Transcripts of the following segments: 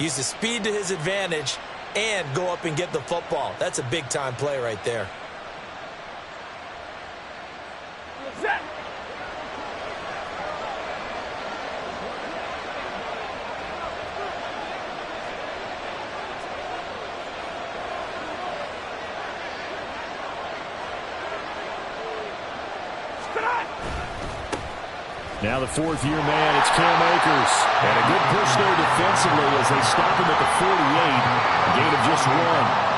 use the speed to his advantage, and go up and get the football. That's a big-time play right there. Now the fourth-year man, it's Cam Akers. And a good push there defensively as they stop him at the 48. A gain of just 1.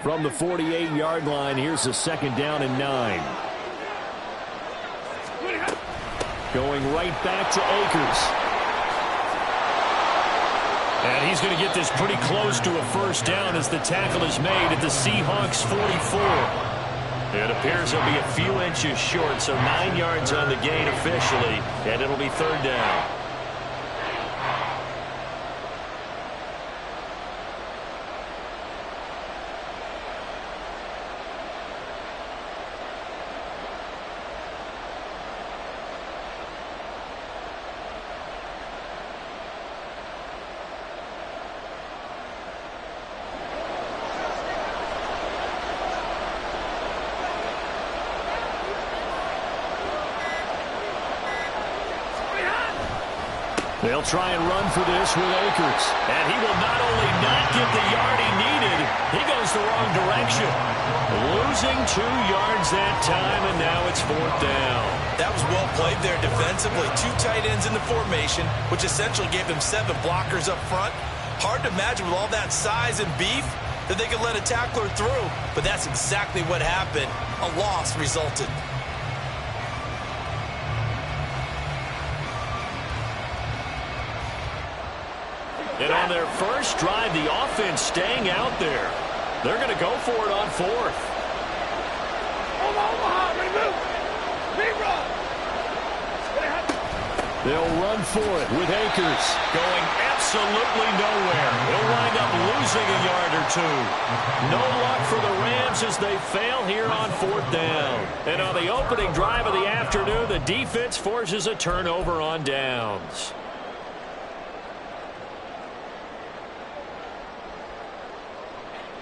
From the 48-yard line, here's a second down and 9. Going right back to Akers. And he's going to get this pretty close to a first down as the tackle is made at the Seahawks 44. It appears he'll be a few inches short, so 9 yards on the gain officially, and it'll be third down. They'll try and run for this with Akers. And he will not only not get the yard he needed, he goes the wrong direction. Losing 2 yards that time, and now it's fourth down. That was well played there defensively. 2 tight ends in the formation, which essentially gave them 7 blockers up front. Hard to imagine with all that size and beef that they could let a tackler through. But that's exactly what happened. A loss resulted. And on their first drive, the offense staying out there. They're going to go for it on fourth. They'll run for it with Akers. Going absolutely nowhere. He'll wind up losing a yard or 2. No luck for the Rams as they fail here on fourth down. And on the opening drive of the afternoon, the defense forces a turnover on downs.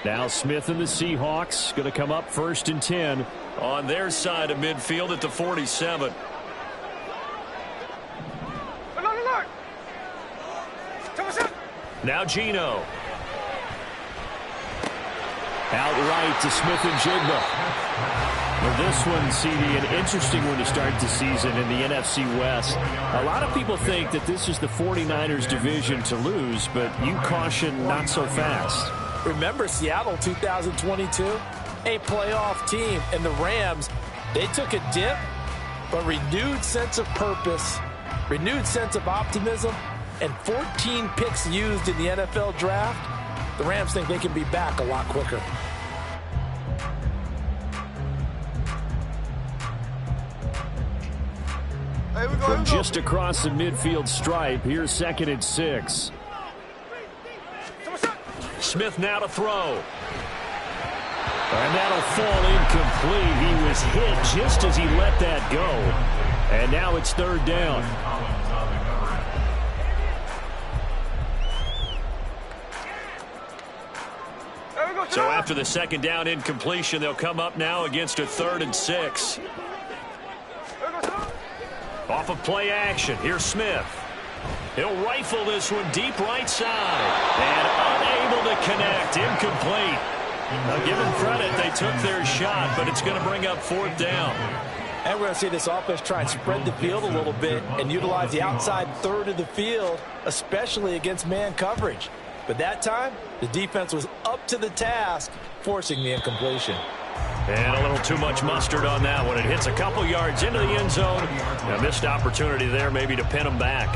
Now Smith and the Seahawks going to come up first and 10 on their side of midfield at the 47. Now Geno. Outright to Smith-Njigba. Well, this one, CD, an interesting one to start the season in the NFC West. A lot of people think that this is the 49ers division to lose, but you caution not so fast. Remember Seattle 2022? A playoff team, and the Rams, they took a dip, but renewed sense of purpose, renewed sense of optimism, and 14 picks used in the NFL draft. The Rams think they can be back a lot quicker. From just across the midfield stripe, here's 2nd and 6. Smith now to throw. And that'll fall incomplete. He was hit just as he let that go. And now it's 3rd down. So after the 2nd down incompletion, they'll come up now against a 3rd and 6. Off of play action, here's Smith. He'll rifle this one deep right side. And unable to connect, incomplete. Now give them credit, they took their shot, but it's going to bring up 4th down. And we're going to see this offense try and spread the field a little bit and utilize the outside 3rd of the field, especially against man coverage. But that time, the defense was up to the task, forcing the incompletion. And a little too much mustard on that one. It hits a couple yards into the end zone. A missed opportunity there maybe to pin them back.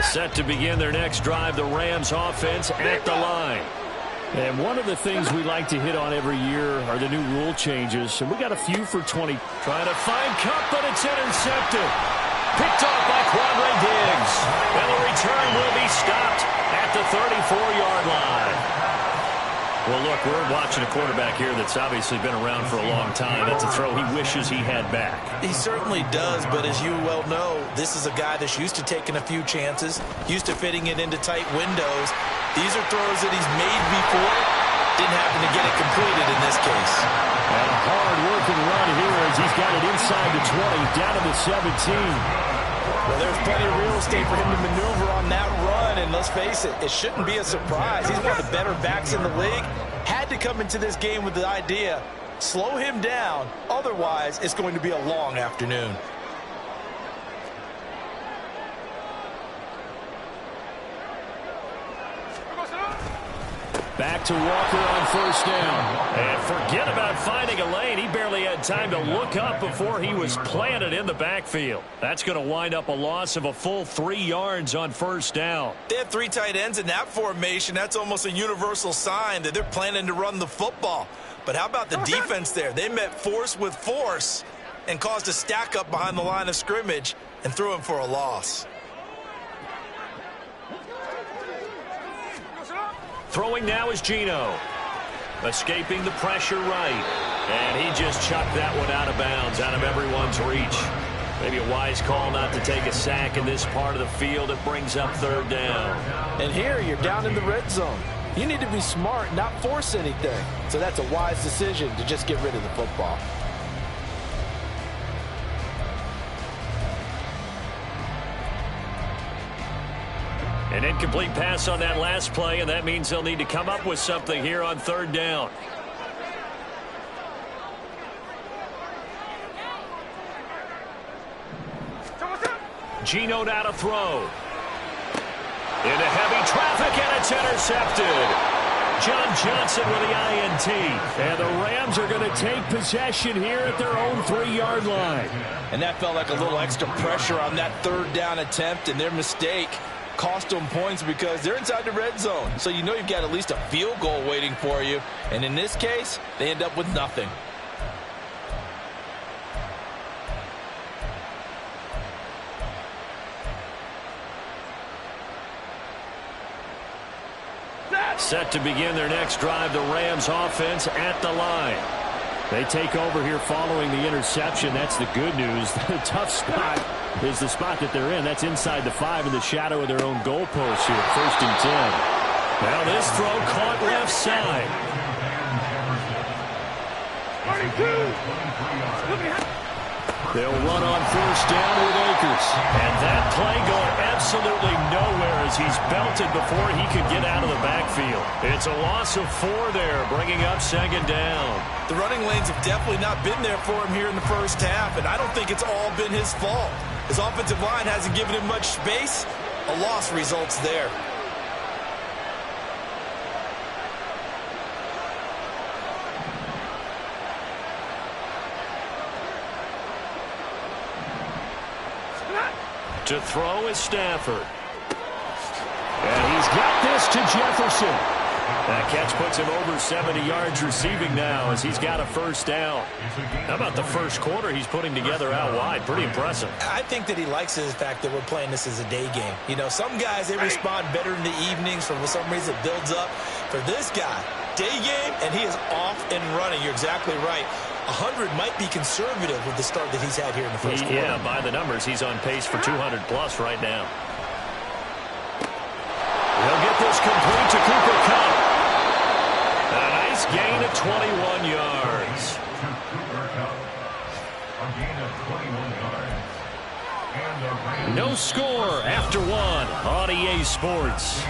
Set to begin their next drive, the Rams offense at the line. And one of the things we like to hit on every year are the new rule changes. And we got a few for 20. Trying to find Kupp, but it's intercepted. Picked off by Quandre Diggs. And the return will be stopped at the 34-yard line. Well, look, we're watching a quarterback here that's obviously been around for a long time. That's a throw he wishes he had back. He certainly does, but as you well know, this is a guy that's used to taking a few chances, used to fitting it into tight windows. These are throws that he's made before. Didn't happen to get it completed in this case. And a hard-working run here as he's got it inside the 20, down to the 17. Well, there's plenty of real estate for him to maneuver on that run, and let's face it, it shouldn't be a surprise. He's one of the better backs in the league. Had to come into this game with the idea, slow him down, otherwise it's going to be a long afternoon. Back to Walker on 1st down. And forget about finding a lane. He barely had time to look up before he was planted in the backfield. That's going to wind up a loss of a full 3 yards on 1st down. They have 3 tight ends in that formation. That's almost a universal sign that they're planning to run the football. But how about the defense there? They met force with force and caused a stack up behind the line of scrimmage and threw him for a loss. Throwing now is Geno. Escaping the pressure right. And he just chucked that one out of bounds, out of everyone's reach. Maybe a wise call not to take a sack in this part of the field. It brings up 3rd down. And here you're down in the red zone. You need to be smart, not force anything. So that's a wise decision to just get rid of the football. An incomplete pass on that last play, and that means they'll need to come up with something here on 3rd down. Geno now to throw. Into heavy traffic, and it's intercepted. John Johnson with the INT. And the Rams are going to take possession here at their own 3-yard line. And that felt like a little extra pressure on that 3rd down attempt, and their mistake cost them points because they're inside the red zone. So you know you've got at least a field goal waiting for you. And in this case, they end up with nothing. Set to begin their next drive, the Rams offense at the line. They take over here following the interception. That's the good news. The tough spot is the spot that they're in. That's inside the 5 in the shadow of their own goalpost here. 1st and 10. Now this throw caught left side. They'll run on 1st down with Akers. And that play going absolutely nowhere as he's belted before he could get out of the backfield. It's a loss of 4 there, bringing up 2nd down. The running lanes have definitely not been there for him here in the first half, and I don't think it's all been his fault. His offensive line hasn't given him much space. A loss results there. To throw is Stafford. And He's got this to Jefferson. That catch puts him over 70 yards receiving now as he's got a first down. How about the first quarter he's putting together out wide? Pretty impressive. I think that he likes the fact that we're playing this as a day game. You know, some guys, they respond better in the evenings. For some reason, it builds up. For this guy, day game, and he is off and running. You're exactly right. 100 might be conservative with the start that he's had here in the first quarter. Yeah, by the numbers, he's on pace for 200-plus right now. He'll get this complete to Cooper Kupp. A nice gain of 21 yards. No score after one on EA Sports.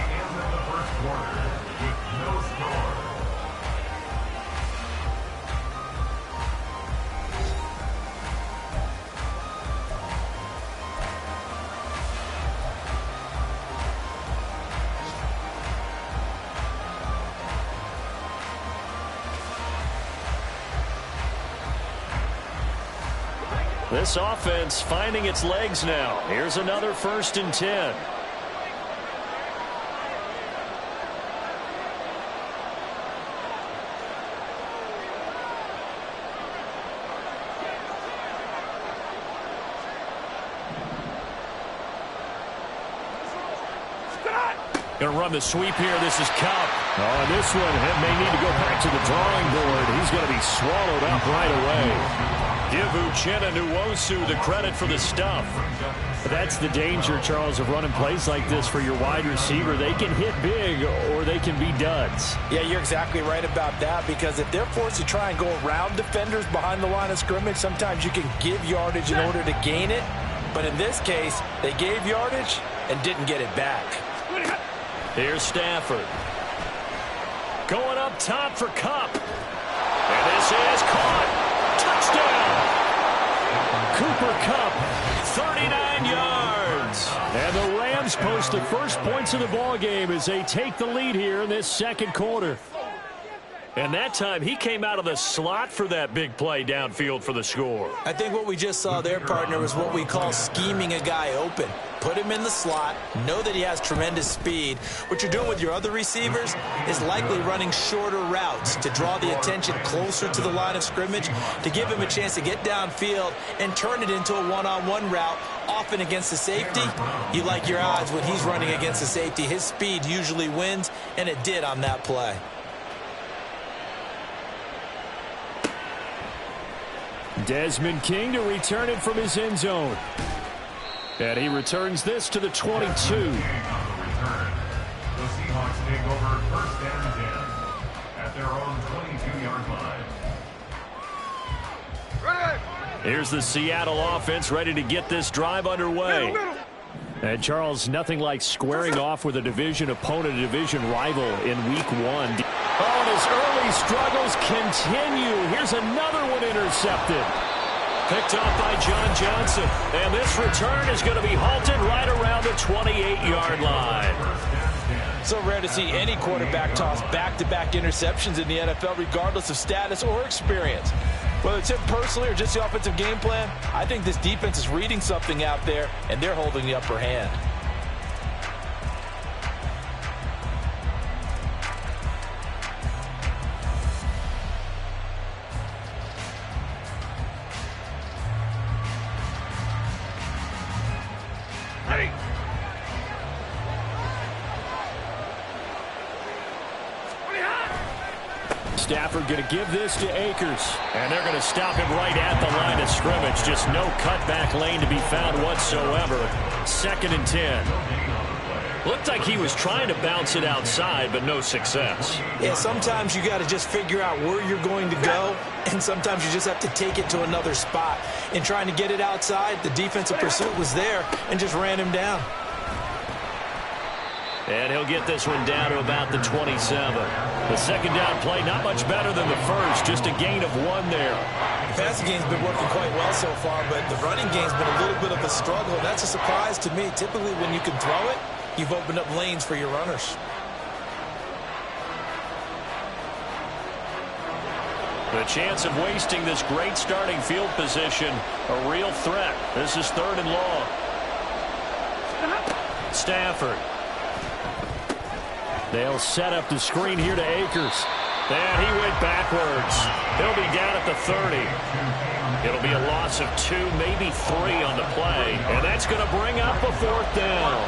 This offense finding its legs now. Here's another 1st and 10. Going to run the sweep here. This is Kupp. Oh, and this one may need to go back to the drawing board. He's going to be swallowed up right away. Give Uchenna Nwosu the credit for the stuff. That's the danger, Charles, of running plays like this for your wide receiver. They can hit big or they can be duds. Yeah, you're exactly right about that, because if they're forced to try and go around defenders behind the line of scrimmage, sometimes you can give yardage in order to gain it. But in this case, they gave yardage and didn't get it back. Here's Stafford. Going up top for Kupp. And this is caught. Touchdown! Cooper Kupp, 39 yards. And the Rams post the first points of the ballgame as they take the lead here in this second quarter. And that time, he came out of the slot for that big play downfield for the score. I think what we just saw there, partner, was what we call scheming a guy open. Put him in the slot, know that he has tremendous speed. What you're doing with your other receivers is likely running shorter routes to draw the attention closer to the line of scrimmage, to give him a chance to get downfield and turn it into a one-on-one route, often against the safety. You like your odds when he's running against the safety. His speed usually wins, and it did on that play. Desmond King to return it from his end zone. And he returns this to the 22. The Seahawks take over 1st and 10 at their own 22-yard line. Here's the Seattle offense ready to get this drive underway. And Charles, nothing like squaring off with a division opponent, a division rival in week 1. Oh, and his early struggles continue. Here's another one intercepted. Picked off by John Johnson. And this return is going to be halted right around the 28-yard line. So rare to see any quarterback toss back-to-back interceptions in the NFL, regardless of status or experience. Whether it's him personally or just the offensive game plan, I think this defense is reading something out there, and they're holding the upper hand. Stafford going to give this to Akers. And they're going to stop him right at the line of scrimmage. Just no cutback lane to be found whatsoever. 2nd and 10. Looked like he was trying to bounce it outside, but no success. Yeah, sometimes you got to just figure out where you're going to go, and sometimes you just have to take it to another spot. In trying to get it outside, the defensive pursuit was there and just ran him down. And he'll get this one down to about the 27. The second down play, not much better than the first. Just a gain of 1 there. The passing game's been working quite well so far, but the running game's been a little bit of a struggle. That's a surprise to me. Typically, when you can throw it, you've opened up lanes for your runners. The chance of wasting this great starting field position, a real threat. This is 3rd and long. Stafford. They'll set up the screen here to Akers. And he went backwards. He'll be down at the 30. It'll be a loss of 2, maybe 3 on the play. And that's going to bring up a 4th down.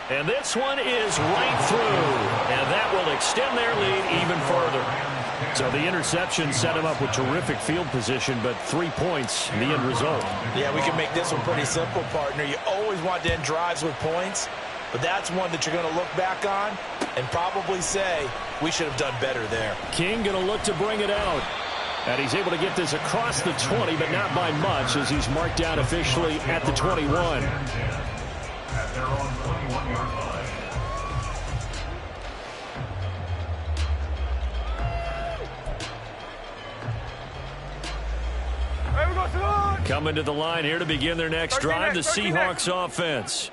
And this one is right through. And that will extend their lead even further. So the interception set him up with terrific field position, but 3 points, the end result. Yeah, we can make this one pretty simple, partner. You always want to end drives with points, but that's one that you're going to look back on and probably say, we should have done better there. King going to look to bring it out. And he's able to get this across the 20, but not by much, as he's marked down officially at the 21. At their own 21-yard line. Coming to the line here to begin their next drive, the Seahawks offense.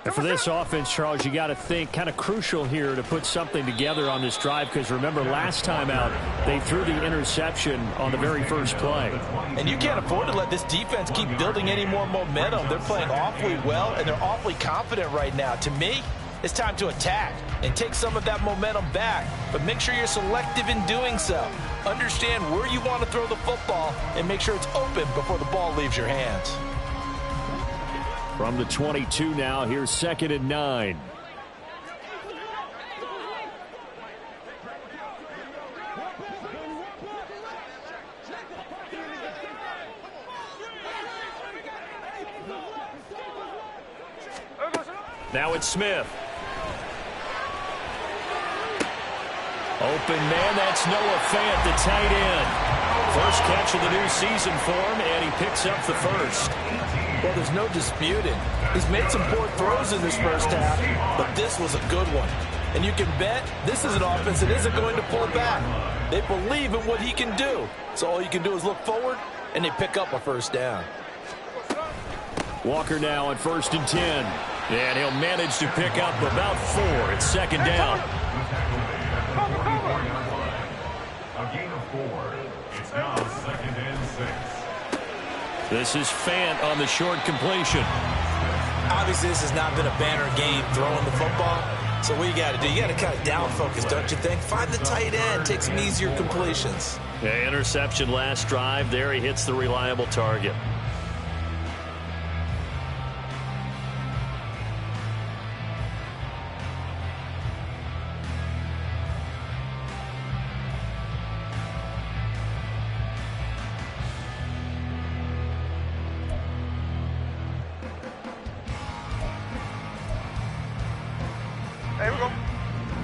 And for this offense, Charles, you got to think kind of crucial here to put something together on this drive, because remember last time out they threw the interception on the very first play. And you can't afford to let this defense keep building any more momentum. They're playing awfully well, and they're awfully confident right now. To me, it's time to attack and take some of that momentum back, but make sure you're selective in doing so. Understand where you want to throw the football and make sure it's open before the ball leaves your hands. From the 22 now, here's 2nd and 9. Now it's Smith. Open man, that's Noah Fant, the tight end. First catch of the new season for him, and he picks up the first. Well, there's no disputing. He's made some poor throws in this first half, but this was a good one. And you can bet this is an offense that isn't going to pull back. They believe in what he can do. So all you can do is look forward, and they pick up a first down. Walker now on 1st and 10. And he'll manage to pick up about 4. It's 2nd down. A gain of 4. It's now 2nd and 6. This is Fant on the short completion. Obviously, this has not been a banner game throwing the football. So what you got to do, you got to kind of down focus, don't you think? Find the tight end, take some easier completions. Yeah, interception last drive. There he hits the reliable target.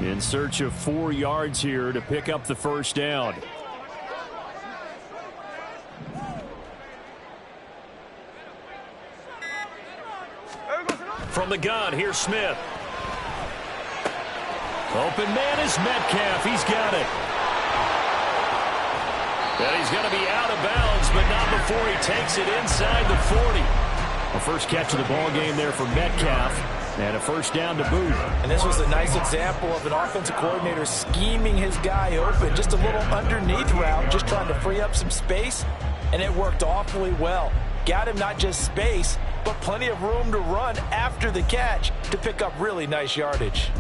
In search of 4 yards here to pick up the first down. From the gun, here's Smith. Open man is Metcalf. He's got it. And he's going to be out of bounds, but not before he takes it inside the 40. A first catch of the ball game there for Metcalf. And a first down to boot. And this was a nice example of an offensive coordinator scheming his guy open. Just a little underneath route, just trying to free up some space. And it worked awfully well. Got him not just space, but plenty of room to run after the catch to pick up really nice yardage.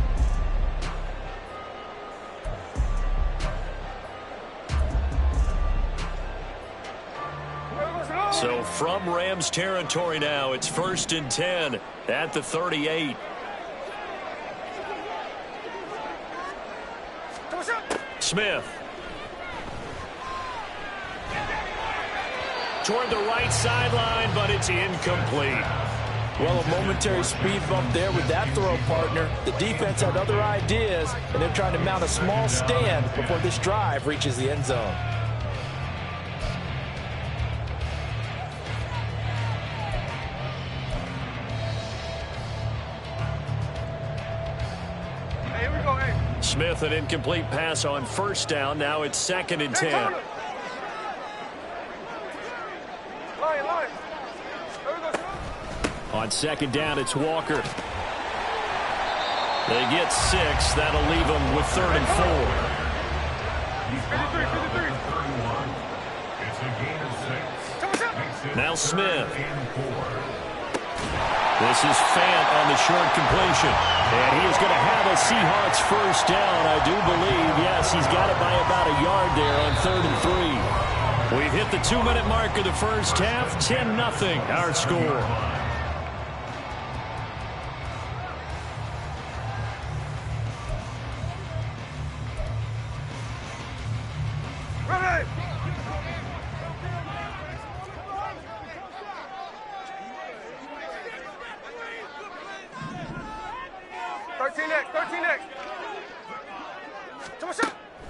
So from Rams territory now, it's 1st and 10 at the 38. Smith. Toward the right sideline, but it's incomplete. Well, a momentary speed bump there with that throw, partner. The defense had other ideas, and they're trying to mount a small stand before this drive reaches the end zone. Smith, an incomplete pass on first down. Now it's 2nd and 10. On 2nd down, it's Walker. They get 6. That'll leave them with 3rd and 4. Now Smith. This is Fant on the short completion. And he is going to have a Seahawks first down, I do believe. Yes, he's got it by about a yard there on 3rd and 3. We've hit the 2-minute mark of the first half. 10-0 our score.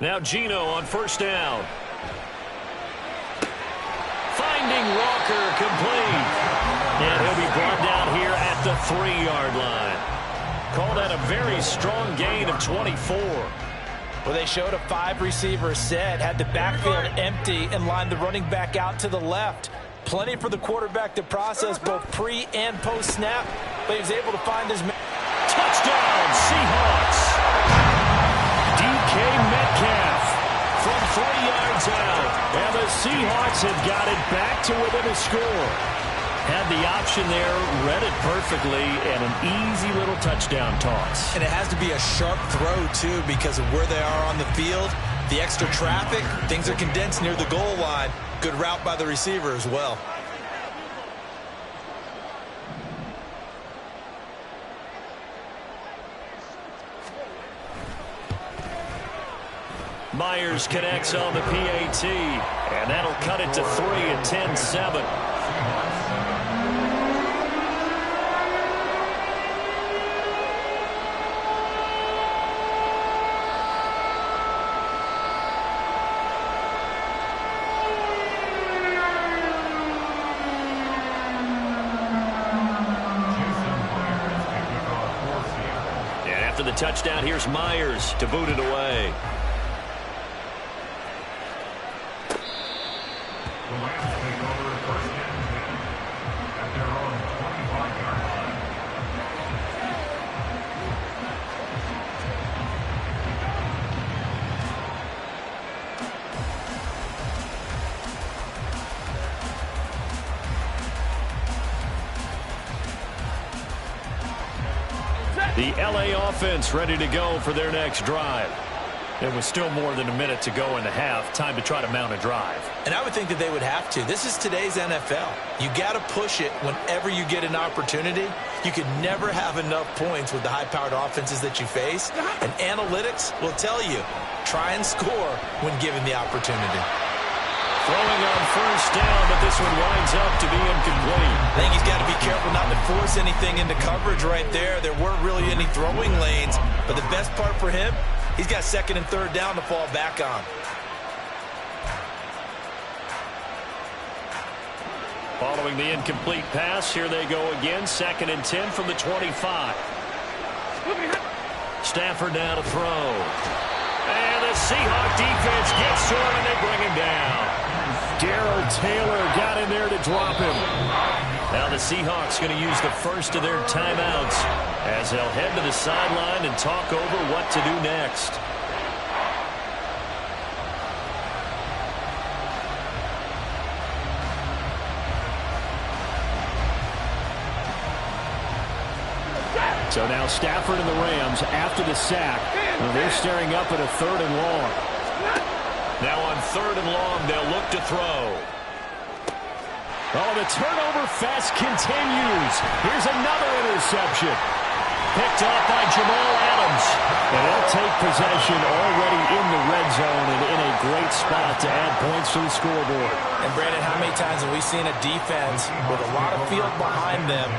Now Geno on first down. Finding Walker complete. And he'll be brought down here at the 3-yard line. Called that a very strong gain of 24. Well, they showed a 5-receiver set, had the backfield empty, and lined the running back out to the left. Plenty for the quarterback to process both pre- and post-snap, but he was able to find his man. Touchdown, Seahawks. DK Metcalf from 3 yards out. And the Seahawks have got it back to within a score. Had the option there, read it perfectly, and an easy little touchdown toss. And it has to be a sharp throw, too, because of where they are on the field. The extra traffic, things are condensed near the goal line. Good route by the receiver as well. Myers connects on the PAT, and that'll cut it to 3 at 10-7. And after the touchdown, here's Myers to boot it away. The LA offense ready to go for their next drive. There was still more than a minute to go in the half. Time to try to mount a drive. And I would think that they would have to. This is today's NFL. You got to push it whenever you get an opportunity. You could never have enough points with the high-powered offenses that you face. And analytics will tell you, try and score when given the opportunity. Throwing on first down, but this one winds up to be incomplete. I think he's got to be careful not to force anything into coverage right there. There weren't really any throwing lanes, but the best part for him, he's got 2nd and 3rd down to fall back on. Following the incomplete pass, here they go again. 2nd and 10 from the 25. Stafford now to throw. And the Seahawk defense gets to him, and they bring him down. Darrell Taylor got in there to drop him. Now the Seahawks going to use the first of their timeouts as they'll head to the sideline and talk over what to do next. So now Stafford and the Rams after the sack. They're staring up at a 3rd and long. Now on 3rd and long, they'll look to throw. Oh, the turnover fest continues. Here's another interception. Picked off by Jamal Adams. And they'll take possession already in the red zone and in a great spot to add points to the scoreboard. And Brandon, how many times have we seen a defense with a lot of field behind them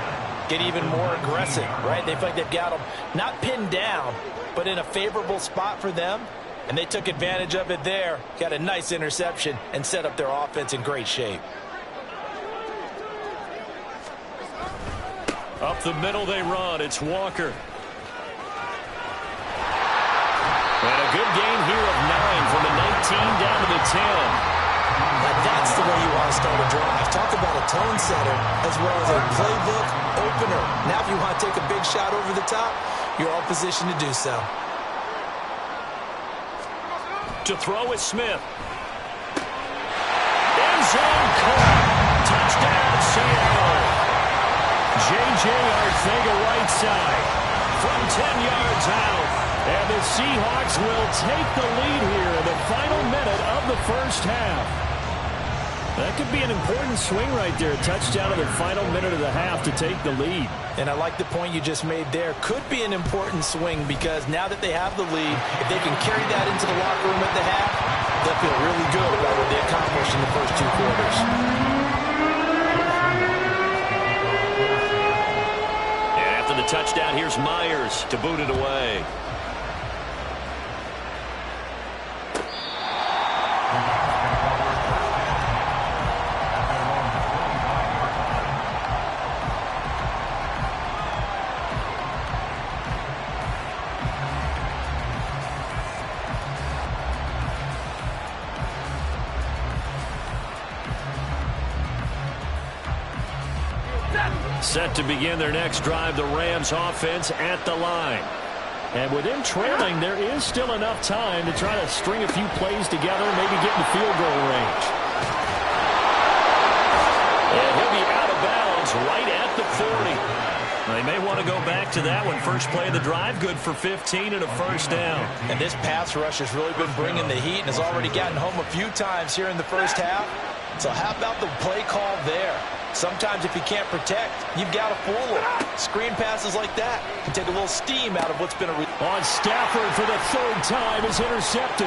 get even more aggressive, right? They feel like they've got them not pinned down, but in a favorable spot for them. And they took advantage of it there. Got a nice interception and set up their offense in great shape. Up the middle they run. It's Walker. And a good gain here of 9 from the 19 down to the 10. Now that's the way you want to start a drive. Talk about a tone setter as well as a playbook opener. Now if you want to take a big shot over the top, you're all positioned to do so. To throw is Smith. End zone caught. Touchdown, Seattle. J.J. J.R. Arcega right side from 10 yards out. And the Seahawks will take the lead here in the final minute of the first half. That could be an important swing right there. Touchdown in the final minute of the half to take the lead. And I like the point you just made there. Could be an important swing because now that they have the lead, if they can carry that into the locker room at the half, they'll feel really good about what they accomplished in the first two quarters. And after the touchdown, here's Myers to boot it away. Set to begin their next drive, the Rams offense at the line. And with him trailing, there is still enough time to try to string a few plays together, maybe get in the field goal range. And he'll be out of bounds right at the 40. They may want to go back to that one. First play of the drive, good for 15 and a first down. And this pass rush has really been bringing the heat and has already gotten home a few times here in the first half. So how about the play call there? Sometimes if you can't protect, you've got to fool them. Screen passes like that can take a little steam out of what's been a... On Stafford for the third time is intercepted.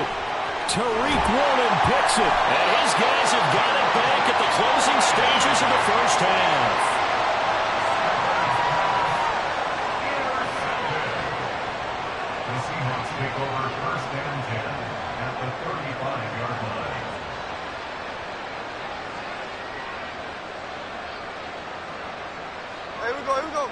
Tariq Woolen picks it. And his guys have got it back at the closing stages of the first half. The Seahawks take over first and 10 at the 35-yard line. Here we go, here we go.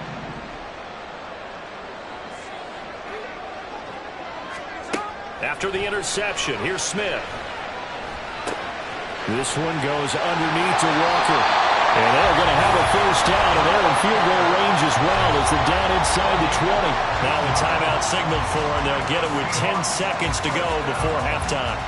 After the interception, here's Smith. This one goes underneath to Walker. And they're going to have a first down, and they're in field goal range as well as they're down inside the 20. Now a timeout signaled for, and they'll get it with 10 seconds to go before halftime.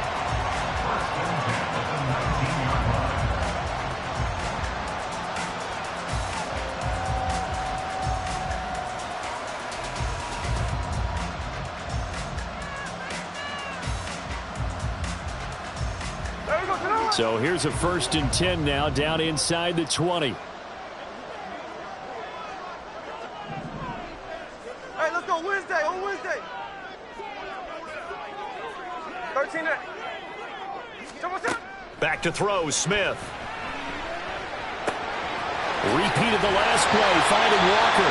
So here's a 1st and 10 now, down inside the 20. Hey, let's go Wednesday, on Wednesday. 13. Back to throw, Smith. Repeated the last play, finding Walker.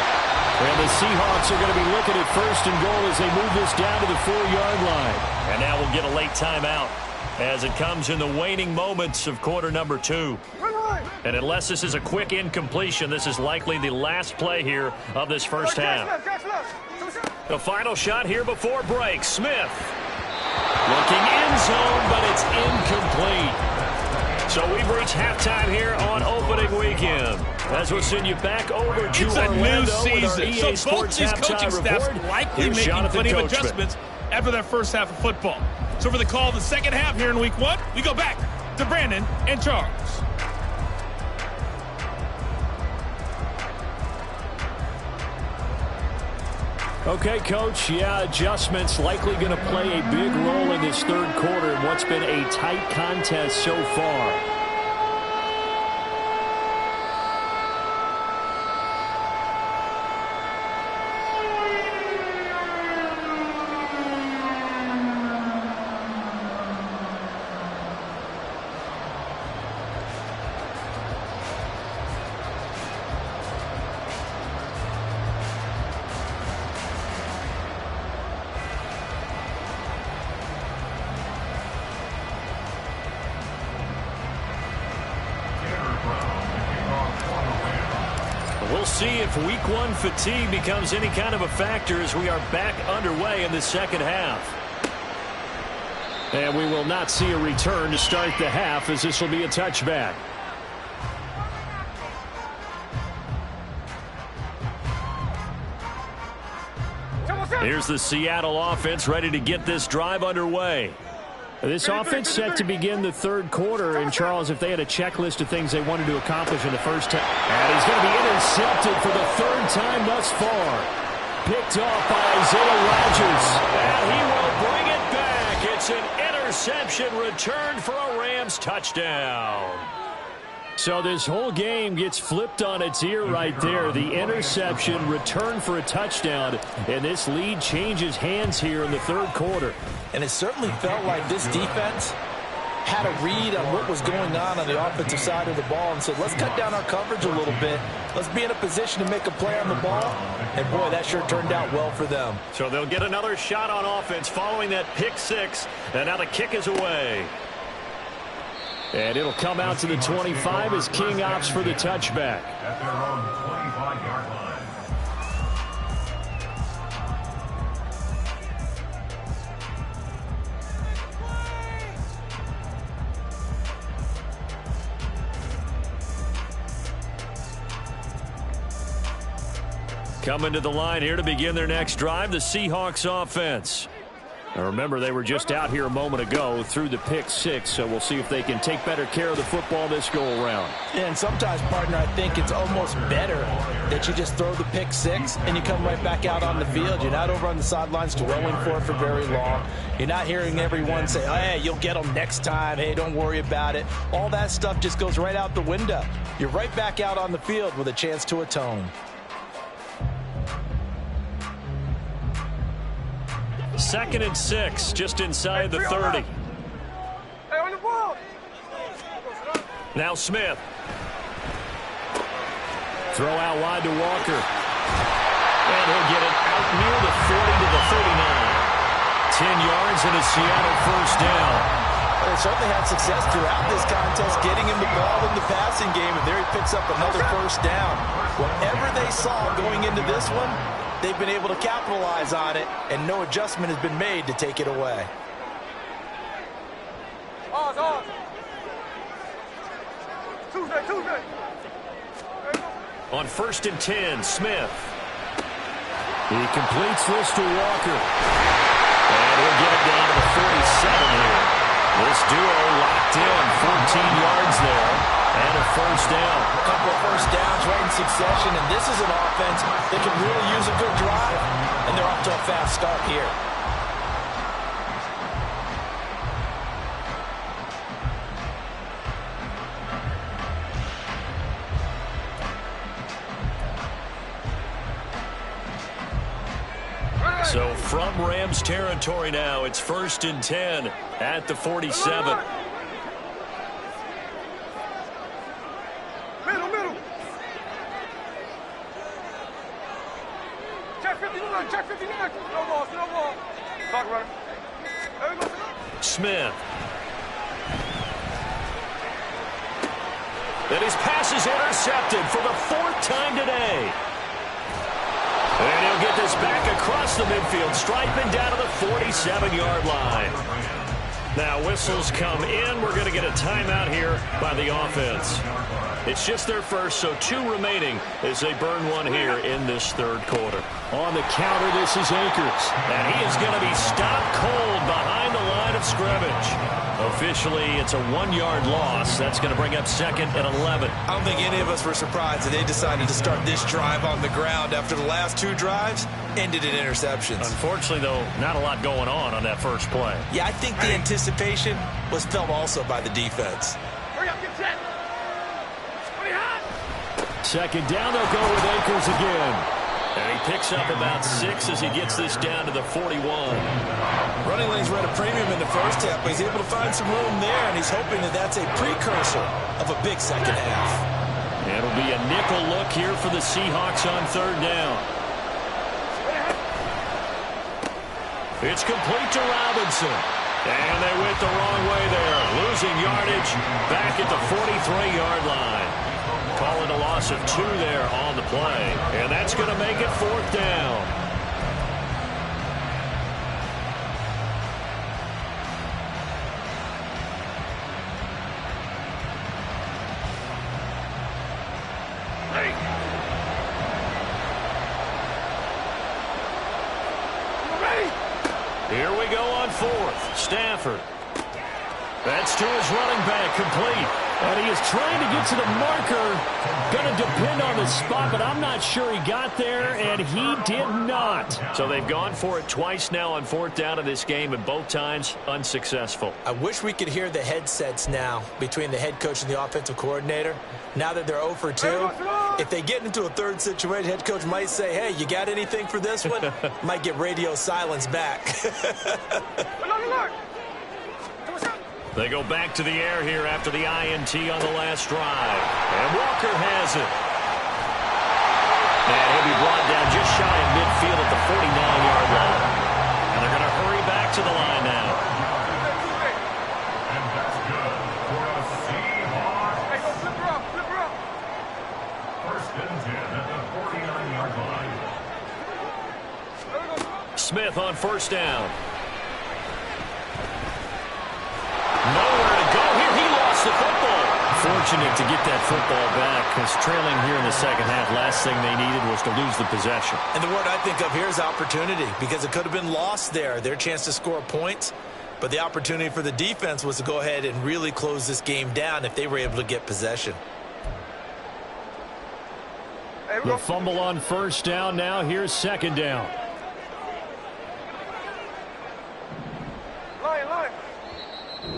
And the Seahawks are going to be looking at 1st and goal as they move this down to the 4-yard line. And now we'll get a late timeout as it comes in the waning moments of quarter number 2. And unless this is a quick incompletion, this is likely the last play here of this first half. The final shot here before break. Smith looking end zone, but it's incomplete. So we've reached halftime here on opening weekend. As we'll send you back over to Orlando with our EA Sports halftime report. Likely Here's making Jonathan plenty of Coachman. adjustments after that first half of football. So for the call of the second half here in week 1, we go back to Brandon and Charles. Okay, Coach, adjustments likely going to play a big role in this third quarter in what's been a tight contest so far. We'll see if week 1 fatigue becomes any kind of a factor as we are back underway in the second half. And we will not see a return to start the half as this will be a touchback. Here's the Seattle offense ready to get this drive underway. This offense set to begin the third quarter. And, Charles, if they had a checklist of things they wanted to accomplish in the first half. And he's going to be intercepted for the third time thus far. Picked off by Isaiah Rodgers. And he will bring it back. It's an interception returned for a Rams touchdown. So this whole game gets flipped on its ear right there. The interception returned for a touchdown, and this lead changes hands here in the third quarter. And it certainly felt like this defense had a read on what was going on the offensive side of the ball and said, let's cut down our coverage a little bit. Let's be in a position to make a play on the ball. And, boy, that sure turned out well for them. So they'll get another shot on offense following that pick six, and now the kick is away. And it'll come out to the 25 as King opts for the touchback. At their own 25-yard line. Coming to the line here to begin their next drive, the Seahawks offense. Now remember, they were just out here a moment ago through the pick six, so we'll see if they can take better care of the football this go-around. And sometimes, partner, I think it's almost better that you just throw the pick six and you come right back out on the field. You're not over on the sidelines dwelling for it for very long. You're not hearing everyone say, oh, hey, you'll get them next time. Hey, don't worry about it. All that stuff just goes right out the window. You're right back out on the field with a chance to atone. Second and 6, just inside the 30. Hey, on the ball. Now Smith. Throw out wide to Walker. And he'll get it out near the 40 to the 39. 10 yards and a Seattle first down. They certainly had success throughout this contest getting him the ball in the passing game, and there he picks up another first down. Whatever they saw going into this one, they've been able to capitalize on it, and no adjustment has been made to take it away. Tuesday. On first and 10, Smith. He completes this to Walker. And he'll get it down to the 47 here. This duo locked in, 14 yards there, and a first down. A couple of first downs right in succession, and this is an offense that can really use a good drive, and they're off to a fast start here. So from Rams territory now, it's first and 10 at the 47. Middle. Check 59. No ball. Clock runner. There we go. Smith. And his pass is intercepted for the fourth time today. And he'll get this back across the midfield, striping down to the 47-yard line. Now whistles come in. We're going to get a timeout here by the offense. It's just their first, so 2 remaining as they burn one here in this third quarter. On the counter, this is Akers. And he is going to be stopped cold behind the line of scrimmage. Officially, it's a 1-yard loss. That's going to bring up second and 11. I don't think any of us were surprised that they decided to start this drive on the ground after the last 2 drives ended in interceptions. Unfortunately, though, not a lot going on that first play. Yeah, I think the anticipation was felt also by the defense. Hurry up, get set. Second down, they'll go with Akers again. And he picks up about 6 as he gets this down to the 41. Running lanes were at a premium in the first half, but he's able to find some room there, and he's hoping that that's a precursor of a big second half. It'll be a nickel look here for the Seahawks on third down. It's complete to Robinson. And they went the wrong way there, losing yardage back at the 43-yard line. Calling a loss of 2 there on the play. And that's going to make it fourth down. Here we go on fourth. Stafford. That's to his running back, complete. And he is trying to get to the marker. Going to depend on the spot, but I'm not sure he got there, and he did not. So they've gone for it twice now on 4th down in this game, and both times unsuccessful. I wish we could hear the headsets now between the head coach and the offensive coordinator. Now that they're 0 for 2, if they get into a third situation, head coach might say, hey, you got anything for this one? Might get radio silence back. They go back to the air here after the INT on the last drive. And Walker has it. And he'll be brought down just shy of midfield at the 49-yard line. And they're going to hurry back to the line now. And that's good for a Seahawks. Hey, go flip her up, flip her up. 1st and 10 at the 49-yard line. Smith on 1st down. Nowhere to go here. He lost the football. Fortunate to get that football back, because trailing here in the second half, last thing they needed was to lose the possession. And the word I think of here is opportunity, because it could have been lost there. Their chance to score points, but the opportunity for the defense was to go ahead and really close this game down if they were able to get possession. The fumble on 1st down. Now here's 2nd down.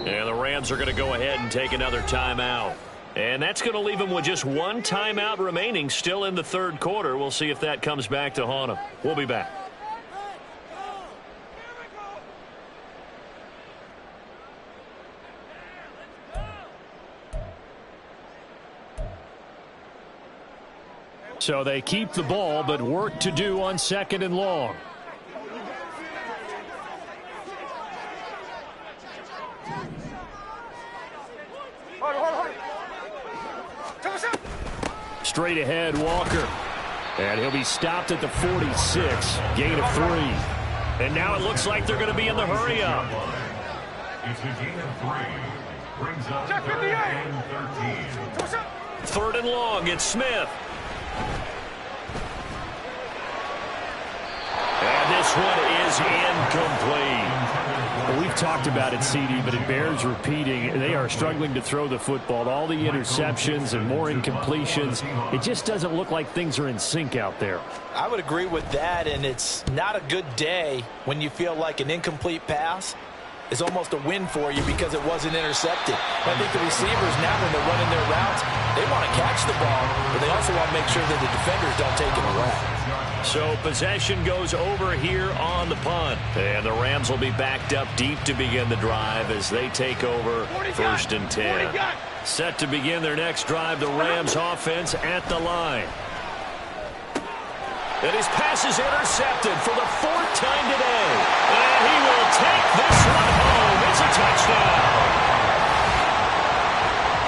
And the Rams are going to go ahead and take another timeout. And that's going to leave them with just one timeout remaining still in the 3rd quarter. We'll see if that comes back to haunt them. We'll be back. So they keep the ball, but work to do on 2nd and long. Straight ahead, Walker. And he'll be stopped at the 46. Gain of 3. And now it looks like they're going to be in the hurry-up. It's a gain of 3. Brings up 3rd and 13. 3rd and long, it's Smith. And this one is incomplete. Well, we've talked about it, CD, but it bears repeating. They are struggling to throw the football. All the interceptions and more incompletions. It just doesn't look like things are in sync out there. I would agree with that, and it's not a good day when you feel like an incomplete pass is almost a win for you because it wasn't intercepted. I think the receivers now, when they're running their routes, they want to catch the ball, but they also want to make sure that the defenders don't take it away. So possession goes over here on the punt. And the Rams will be backed up deep to begin the drive as they take over 1st and 10. Set to begin their next drive, the Rams offense at the line. And his pass is intercepted for the 4th time today. And he will take this one home. It's a touchdown.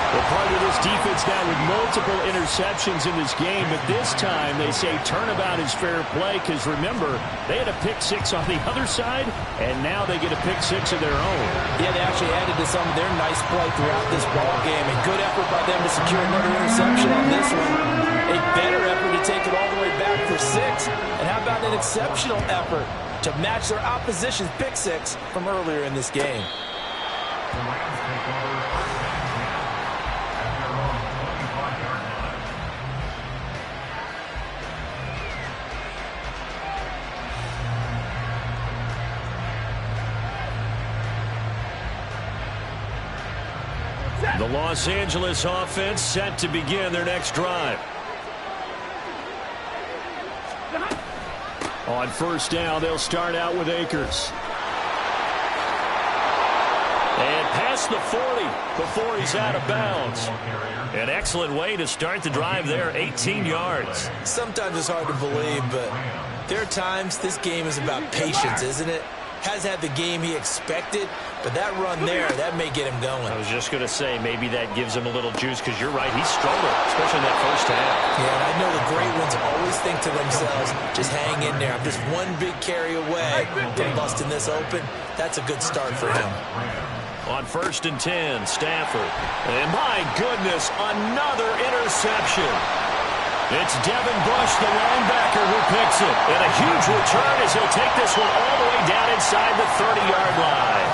Well, part of this defense now with multiple interceptions in this game, but this time they say turnabout is fair play because, remember, they had a pick-6 on the other side, and now they get a pick-6 of their own. Yeah, they actually added to some of their nice play throughout this ball game. A good effort by them to secure another interception on this one. A better effort to take it all the way back for 6. And how about an exceptional effort to match their opposition's pick-6 from earlier in this game? The Rams take over 1st and 10 at their own 25-yard line. The Los Angeles offense set to begin their next drive. On 1st down, they'll start out with Akers. And past the 40 before he's out of bounds. An excellent way to start the drive there, 18 yards. Sometimes it's hard to believe, but there are times this game is about patience, isn't it? Has had the game he expected, but that run there, that may get him going. I was just going to say, maybe that gives him a little juice, because you're right, he struggled, especially in that 1st half. Yeah, and I know the great ones always think to themselves, just hang in there. I'm just one big carry away from busting this open. That's a good start for him. On 1st and 10, Stafford. And my goodness, another interception. It's Devin Bush, the linebacker, who picks it. And a huge return as he'll take this one all the way down inside the 30-yard line.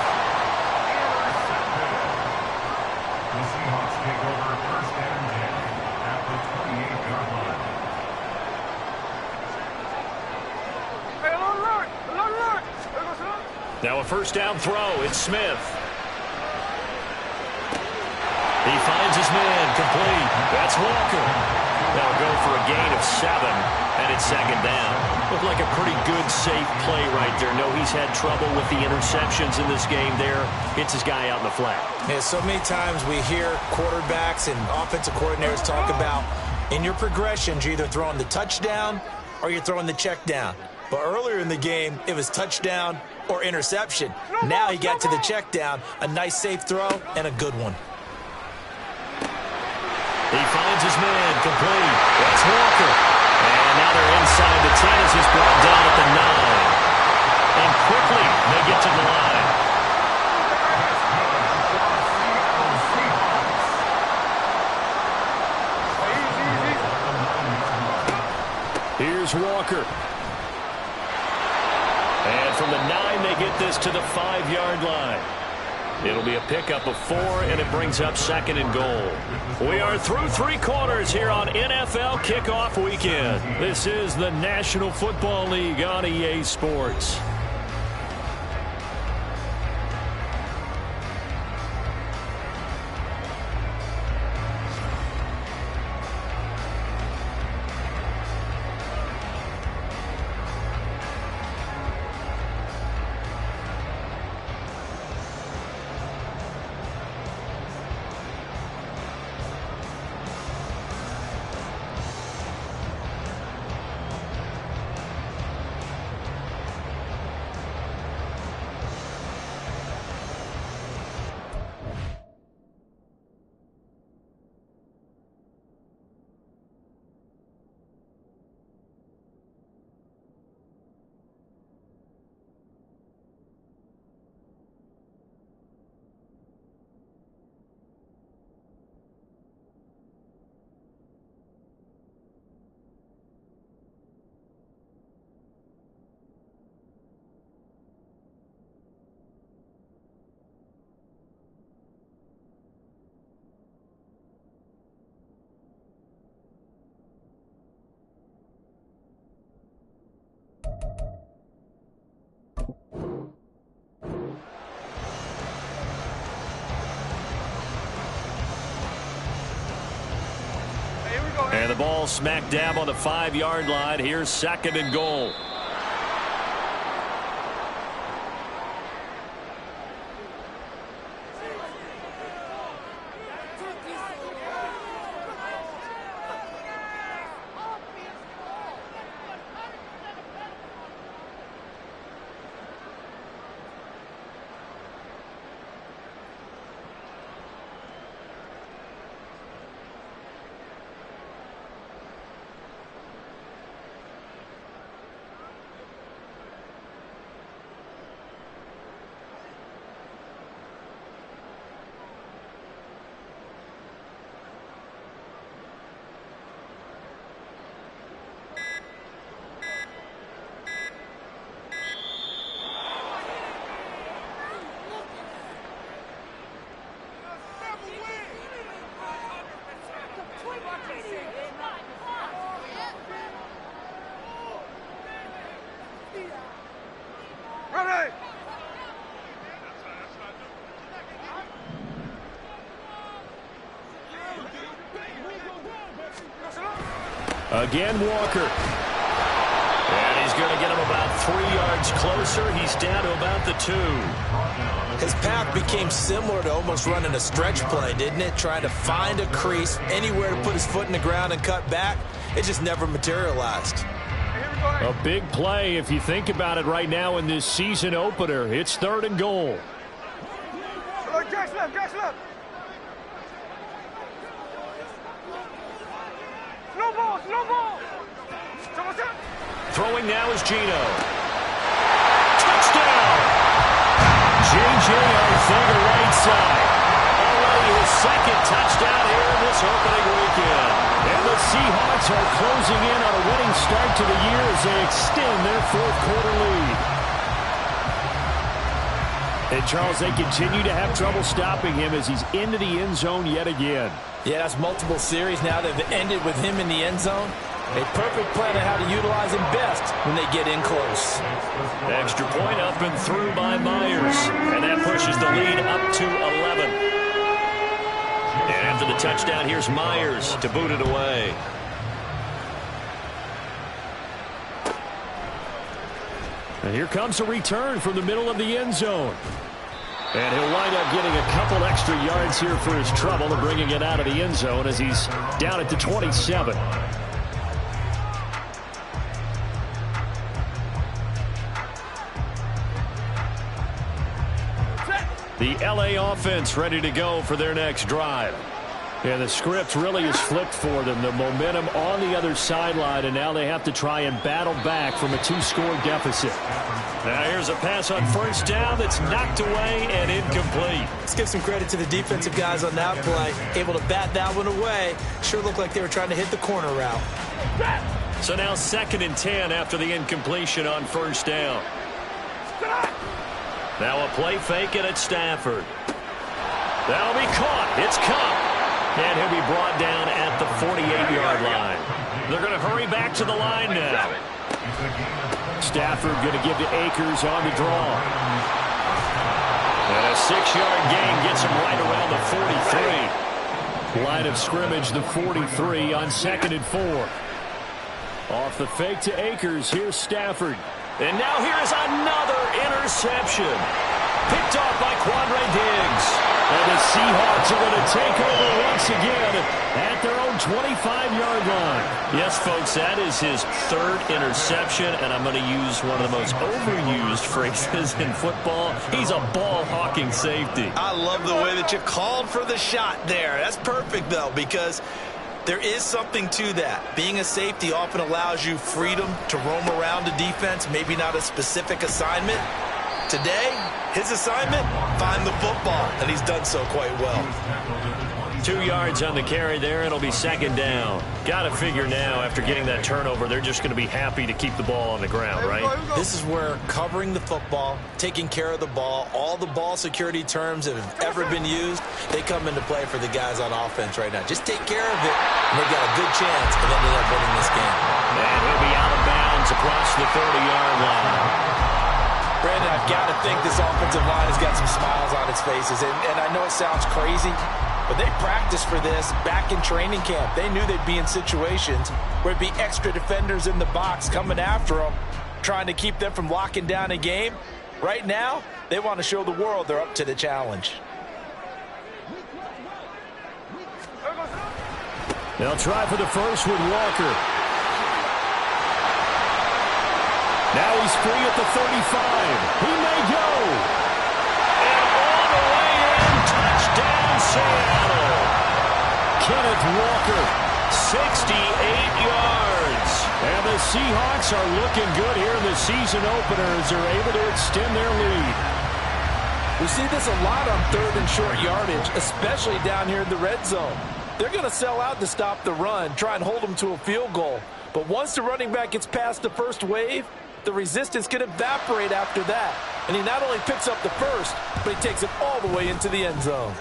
Now a first down throw. It's Smith. He finds his man, complete. That's Walker. They'll go for a gain of 7, and it's second down. Looked like a pretty good, safe play right there. No, he's had trouble with the interceptions in this game there. Hits his guy out in the flat. Yeah, so many times we hear quarterbacks and offensive coordinators talk about in your progressions, you're either throwing the touchdown or you're throwing the check down. But earlier in the game, it was touchdown or interception. Now he got to the check down, a nice safe throw, and a good one. He finds his man, complete. That's Walker. And now they're inside the 10 as he's brought down at the 9. And quickly, they get to the line. Here's Walker. And from the 9, they get this to the 5-yard line. It'll be a pickup of 4, and it brings up second and goal. We are through 3 quarters here on NFL Kickoff Weekend. This is the National Football League on EA Sports. And the ball smack dab on the 5-yard line. Here's second and goal. Again, Walker. And he's going to get him about 3 yards closer. He's down to about the 2. His path became similar to almost running a stretch play, didn't it? Trying to find a crease, anywhere to put his foot in the ground and cut back. It just never materialized. A big play if you think about it right now in this season opener. It's third and goal. Catch left. No ball. Throwing now is Geno. Touchdown! J.J. on the right side. Already his second touchdown here in this opening weekend. And the Seahawks are closing in on a winning start to the year as they extend their fourth-quarter lead. And, Charles, they continue to have trouble stopping him as he's into the end zone yet again. Yeah, that's multiple series now that have ended with him in the end zone. A perfect plan on how to utilize them best when they get in close. Extra point up and through by Myers. And that pushes the lead up to 11. And after the touchdown, here's Myers to boot it away. And here comes a return from the middle of the end zone. And he'll wind up getting a couple extra yards here for his trouble and bringing it out of the end zone as he's down at the 27. The LA offense ready to go for their next drive. And the script really is flipped for them. The momentum on the other sideline, and now they have to try and battle back from a 2-score deficit. Now here's a pass on first down that's knocked away and incomplete. Let's give some credit to the defensive guys on that play. Able to bat that one away. Sure looked like they were trying to hit the corner route. So now 2nd and 10 after the incompletion on first down. Now a play fake it at Stafford. That'll be caught. It's Kupp. And he'll be brought down at the 48-yard line. They're going to hurry back to the line now. Stafford going to give to Akers on the draw. And a 6-yard gain gets him right around the 43. Line of scrimmage, the 43 on 2nd and 4. Off the fake to Akers. Here's Stafford. And now here's another interception. Picked off by Quandre Diggs. And the Seahawks are going to take over once again at their own 25-yard line. Yes, folks, that is his 3rd interception, and I'm going to use one of the most overused phrases in football. He's a ball-hawking safety. I love the way that you called for the shot there. That's perfect, though, because there is something to that. Being a safety often allows you freedom to roam around a defense, maybe not a specific assignment. Today, his assignment, find the football, and he's done so quite well. 2 yards on the carry there. It'll be 2nd down. Got to figure now, after getting that turnover, they're just going to be happy to keep the ball on the ground, right? This is where covering the football, taking care of the ball, all the ball security terms that have ever been used, they come into play for the guys on offense right now. Just take care of it, and they've got a good chance of ending up winning this game. And he'll be out of bounds across the 30-yard line. Brandon, I've got to think this offensive line has got some smiles on its faces. And I know it sounds crazy, but they practiced for this back in training camp. They knew they'd be in situations where it'd be extra defenders in the box coming after them, trying to keep them from locking down a game. Right now, they want to show the world they're up to the challenge. They'll try for the first with Walker. Now he's free at the 35. He may go. And all the way in, touchdown Seattle. Kenneth Walker. 68 yards. And the Seahawks are looking good here in the season opener as they're able to extend their lead. We see this a lot on 3rd and short yardage, especially down here in the red zone. They're going to sell out to stop the run, try and hold them to a field goal. But once the running back gets past the first wave, the resistance can evaporate after that. And he not only picks up the first, but he takes it all the way into the end zone.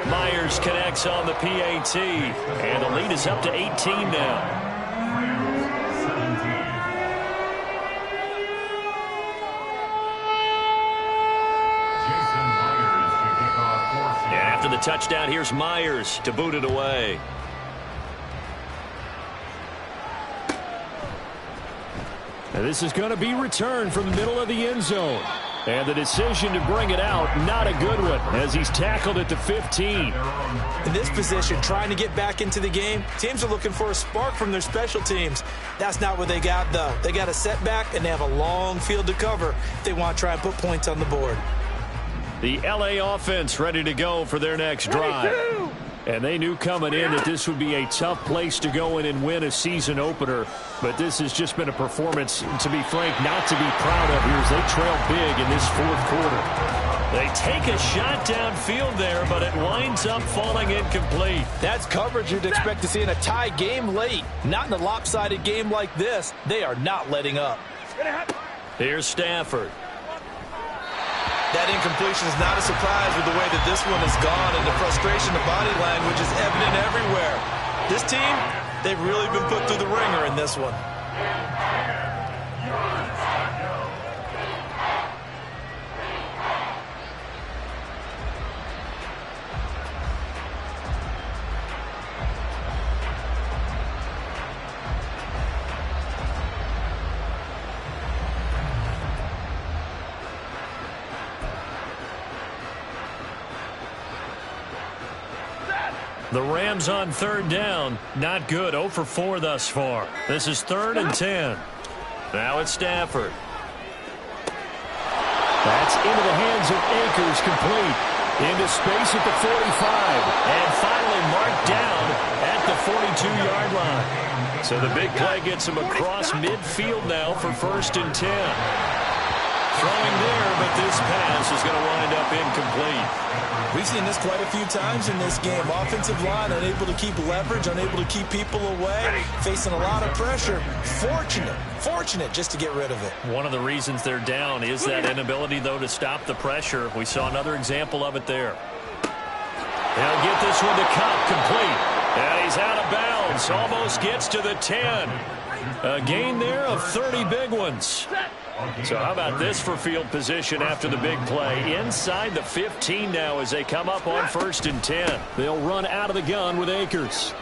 Myers connects on the PAT. And the lead is up to 18 now. And after the touchdown, here's Myers to boot it away. And this is going to be returned from the middle of the end zone. And the decision to bring it out, not a good one, as he's tackled at the 15. In this position, trying to get back into the game, teams are looking for a spark from their special teams. That's not what they got, though. They got a setback, and they have a long field to cover if they want to try and put points on the board. The LA offense ready to go for their next drive. And they knew coming in that this would be a tough place to go in and win a season opener. But this has just been a performance, to be frank, not to be proud of here as they trail big in this 4th quarter. They take a shot downfield there, but it winds up falling incomplete. That's coverage you'd expect to see in a tie game late. Not in a lopsided game like this. They are not letting up. Here's Stafford. That incompletion is not a surprise with the way that this one has gone, and the frustration of body language is evident everywhere. This team, They've really been put through the ringer in this one. The Rams on third down. Not good. 0 for 4 thus far. This is 3rd and 10. Now it's Stafford. That's into the hands of Akers, complete. Into space at the 45. And finally marked down at the 42-yard line. So the big play gets him across midfield now for 1st and 10. Throwing there, but this pass is going to wind up incomplete. We've seen this quite a few times in this game. Offensive line unable to keep leverage, unable to keep people away, facing a lot of pressure. Fortunate just to get rid of it. One of the reasons they're down is that inability, though, to stop the pressure. We saw another example of it there. They'll get this one to Kupp, complete. And he's out of bounds. Almost gets to the 10. A gain there of 30 big ones. So how about this for field position after the big play? Inside the 15 now as they come up on 1st and 10. They'll run out of the gun with Akers.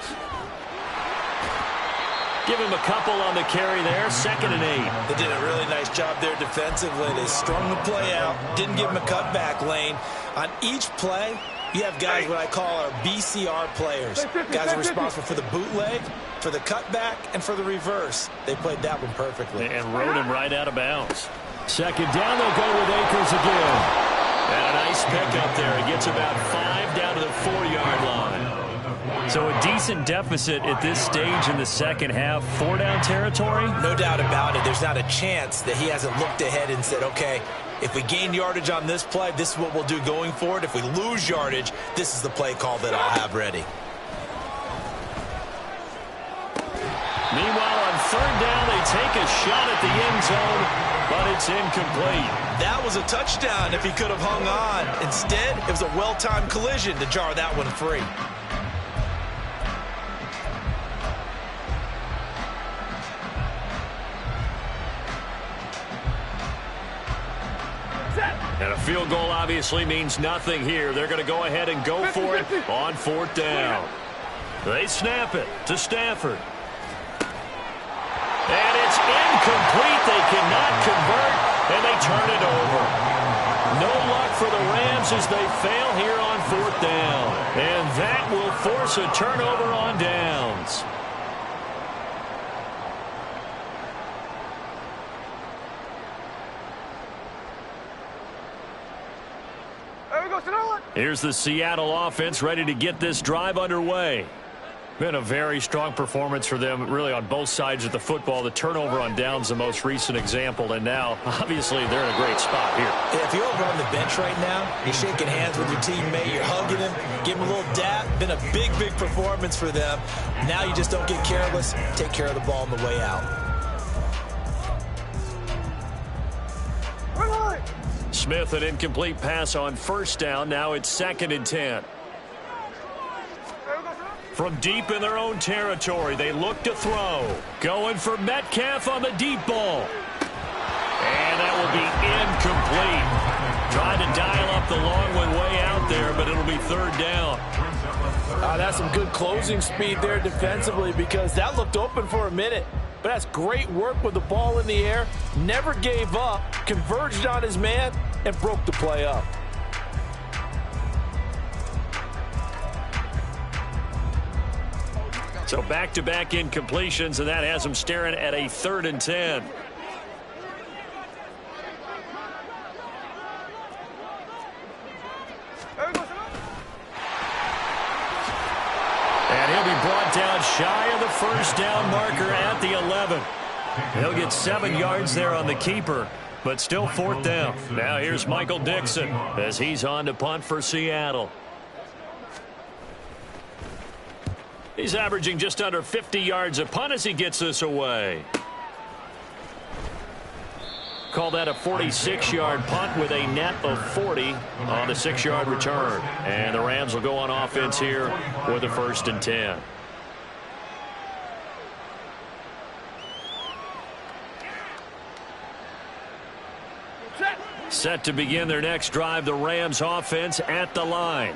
Give him a couple on the carry there. 2nd and 8. They did a really nice job there defensively. They strung the play out, didn't give him a cutback lane. On each play, you have guys what I call our BCR players. Guys are responsible for the bootleg, for the cutback, and for the reverse. They played that one perfectly. And rode him right out of bounds. 2nd down, they'll go with Akers again. And a nice pickup there. He gets about 5 down to the 4-yard line. So a decent deficit at this stage in the second half. 4-down territory? No doubt about it. There's not a chance that he hasn't looked ahead and said, okay, if we gain yardage on this play, this is what we'll do going forward. If we lose yardage, this is the play call that I'll have ready. Meanwhile, on 3rd down, they take a shot at the end zone, but it's incomplete. That was a touchdown if he could have hung on. Instead, it was a well-timed collision to jar that one free. And a field goal obviously means nothing here. They're going to go ahead and go for it on 4th down. They snap it to Stafford. And it's incomplete. They cannot convert, and they turn it over. No luck for the Rams as they fail here on 4th down. And that will force a turnover on downs. Here's the Seattle offense ready to get this drive underway. Been a very strong performance for them, really, on both sides of the football. The turnover on downs, the most recent example, and now, obviously, they're in a great spot here. Yeah, if you're over on the bench right now, you're shaking hands with your teammate, you're hugging him, give him a little dap. Been a big performance for them. Now you just don't get careless. Take care of the ball on the way out. Smith, an incomplete pass on 1st down. Now it's 2nd and 10. From deep in their own territory, they look to throw. Going for Metcalf on the deep ball. And that will be incomplete. Trying to dial up the long one way out there, but it'll be 3rd down. That's some good closing speed there defensively, because that looked open for a minute. But that's great work with the ball in the air. Never gave up, converged on his man, and broke the play up. So back-to-back incompletions, and that has them staring at a 3rd and 10. And he'll be brought down shy of the 1st down marker at the 11. He'll get 7 yards there on the keeper, but still 4th down. Now here's Michael Dixon as he's on to punt for Seattle. He's averaging just under 50 yards a punt as he gets this away. Call that a 46-yard punt with a net of 40 on the 6-yard return. And the Rams will go on offense here with a 1st and 10. Set to begin their next drive, the Rams offense at the line.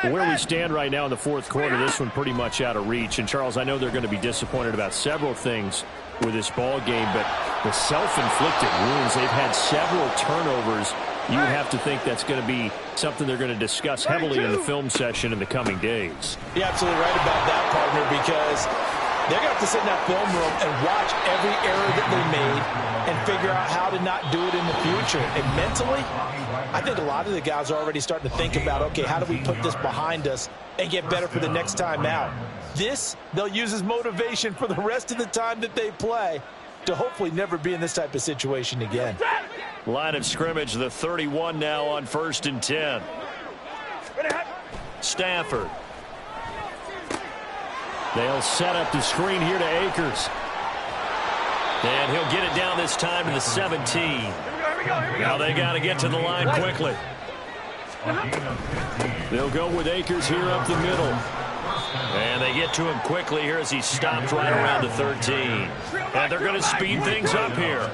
Where we stand right now in the fourth quarter, this one pretty much out of reach. And, Charles, I know they're going to be disappointed about several things with this ball game, but the self-inflicted wounds, they've had several turnovers. You have to think that's going to be something they're going to discuss heavily in the film session in the coming days. You're absolutely right about that, partner, because they're going to have to sit in that film room and watch every error that they made and figure out how to not do it in the future. And mentally, I think a lot of the guys are already starting to think about, okay, how do we put this behind us and get better for the next time out? This, they'll use as motivation for the rest of the time that they play to hopefully never be in this type of situation again. Line of scrimmage, the 31 now on 1st and 10. Stafford. They'll set up the screen here to Akers. And he'll get it down this time to the 17. Now they got to get to the line quickly. They'll go with Akers here up the middle. And they get to him quickly here as he stopped right around the 13. And they're going to speed things up here.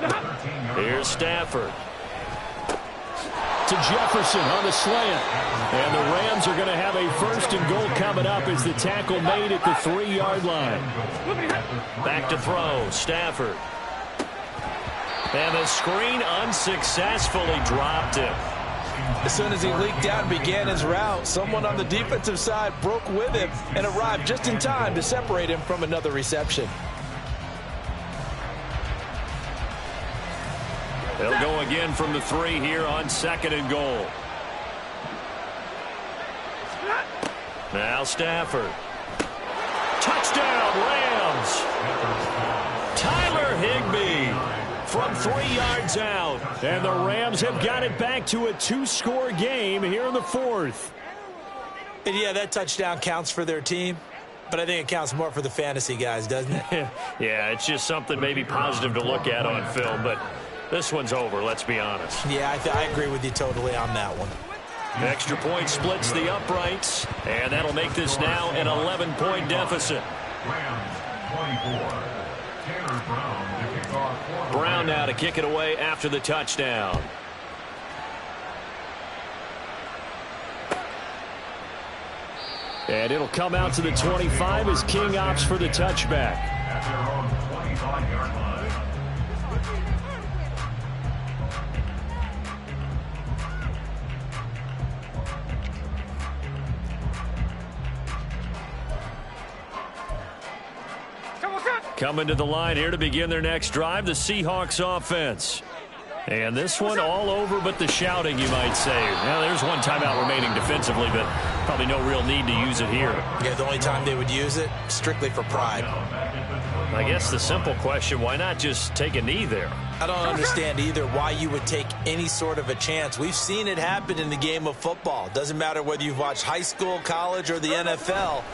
Here's Stafford. To Jefferson on the slant. And the Rams are going to have a 1st and goal coming up as the tackle made at the 3-yard line. Back to throw. Stafford. And the screen unsuccessfully dropped him. As soon as he leaked out and began his route, someone on the defensive side broke with him and arrived just in time to separate him from another reception. They'll go again from the 3 here on 2nd and goal. Now Stafford. Touchdown, Rams. Tyler Higbee from 3 yards out. And the Rams have got it back to a 2-score game here in the 4th. And yeah, that touchdown counts for their team, but I think it counts more for the fantasy guys, doesn't it? Yeah, it's just something maybe positive to look at on film, but this one's over, let's be honest. Yeah, I agree with you totally on that one. Extra point splits the uprights, and that'll make this now an 11-point deficit. Brown now to kick it away after the touchdown. And it'll come out to the 25 as King opts for the touchback. At their own 25-yard line. Coming to the line here to begin their next drive, the Seahawks offense. And this one all over but the shouting, you might say. Now, there's one timeout remaining defensively, but probably no real need to use it here. Yeah, the only time they would use it, strictly for pride. I guess the simple question, why not just take a knee there? I don't understand either why you would take any sort of a chance. We've seen it happen in the game of football. Doesn't matter whether you've watched high school, college, or the NFL.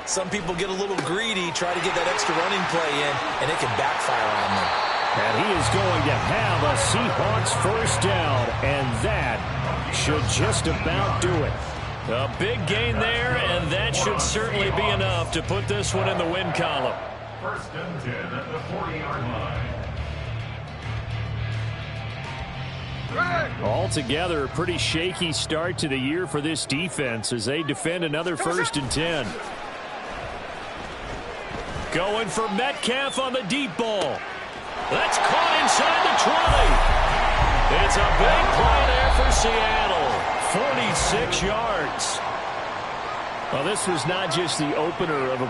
Some people get a little greedy, try to get that extra running play in, and it can backfire on them. And he is going to have a Seahawks 1st down, and that should just about do it. A big gain there, and that should certainly be enough to put this one in the win column. 1st and 10 at the 40-yard line. Altogether, a pretty shaky start to the year for this defense as they defend another 1st and 10. Going for Metcalf on the deep ball. That's caught inside the 20. It's a big play there for Seattle. 46 yards. Well, this was not just the opener of a